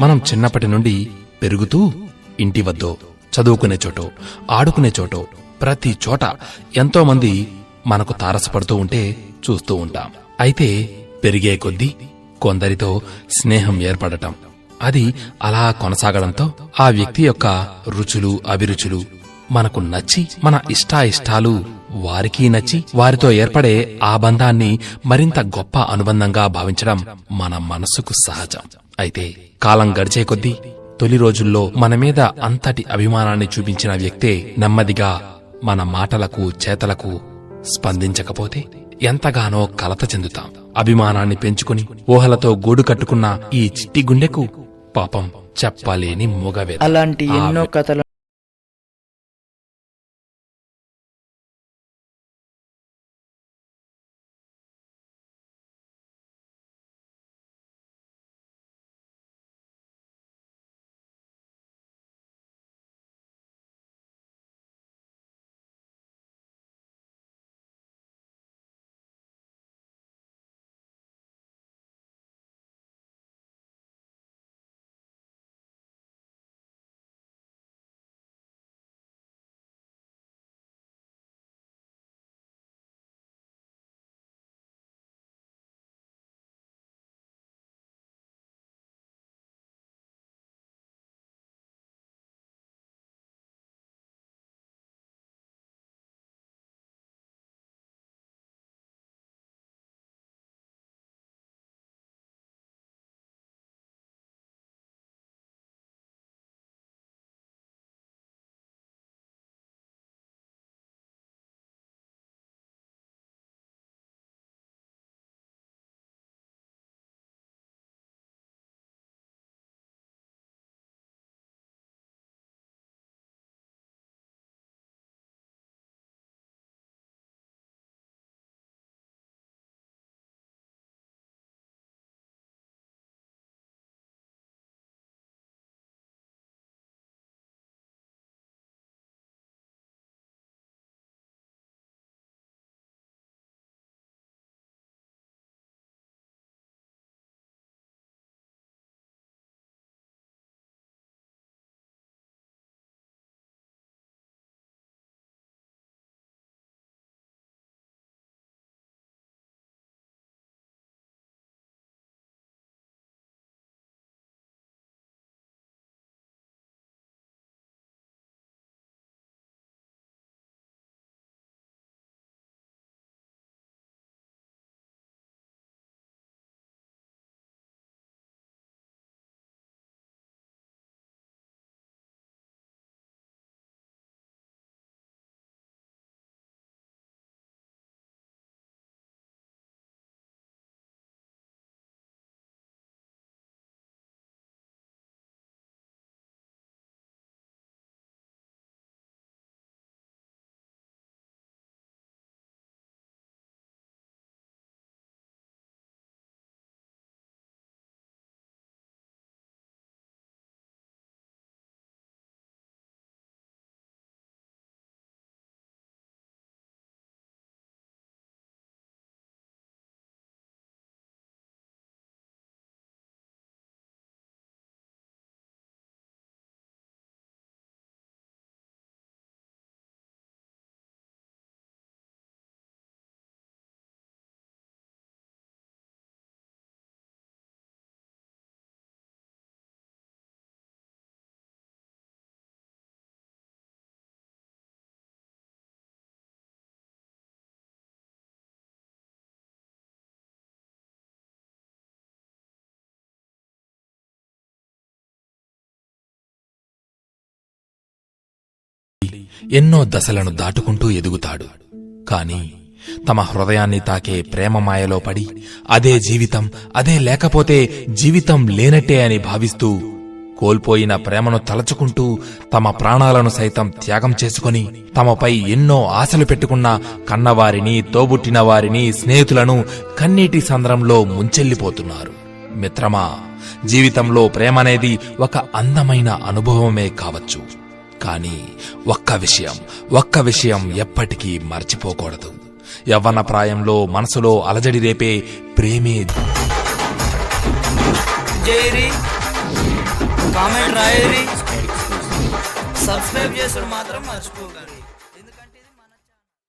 మనం చిన్నప్పటి నుండి పెరుగుతూ ఇంటి వద్దో, చదువుకునే చోటో, ఆడుకునే చోటో, ప్రతి చోట ఎంతోమంది మనకు తారసపడుతూ ఉంటే చూస్తూ ఉంటాం. అయితే పెరిగే కొద్దీ కొందరితో స్నేహం ఏర్పడటం, అది అలా కొనసాగడంతో ఆ వ్యక్తి యొక్క రుచులు, అభిరుచులు మనకు నచ్చి, మన ఇష్టాయిష్టాలు వారికి నచ్చి, వారితో ఏర్పడే ఆ బంధాన్ని మరింత గొప్ప అనుబంధంగా భావించడం మన మనసుకు సహజం. అయితే కాలం గడిచే కొద్దీ తొలి రోజుల్లో మన మీద అంతటి అభిమానాన్ని చూపించిన వ్యక్తే నెమ్మదిగా మన మాటలకు, చేతలకు స్పందించకపోతే ఎంతగానో కలత చెందుతాం. అభిమానాన్ని పెంచుకుని ఊహలతో గూడు కట్టుకున్న ఈ చిట్టి గుండెకు పాపం చెప్పలేని మూగవే. అలాంటి ఎన్నో కథలు ఎన్నో దశలను దాటుకుంటూ ఎదుగుతాడు. కాని తమ హృదయాన్ని తాకే ప్రేమమాయలో పడి అదే జీవితం, అదే లేకపోతే జీవితం లేనట్టే అని భావిస్తూ కోల్పోయిన ప్రేమను తలచుకుంటూ తమ ప్రాణాలను సైతం త్యాగం చేసుకుని తమపై ఎన్నో ఆశలు పెట్టుకున్న కన్నవారిని, తోబుట్టిన వారిని, స్నేహితులను కన్నీటి సంద్రంలో ముంచెల్లిపోతున్నారు. మిత్రమా, జీవితంలో ప్రేమనేది ఒక అందమైన అనుభవమే కావచ్చు. కానీ ఒక్క విషయం ఎప్పటికీ మర్చిపోకూడదు. యవ్వన ప్రాయంలో మనసులో అలజడి రేపే ప్రేమే. జైరీ కామెంట్ రాయరి, సబ్స్క్రైబ్ చేసుడు మాత్రం మర్చిపోకండి.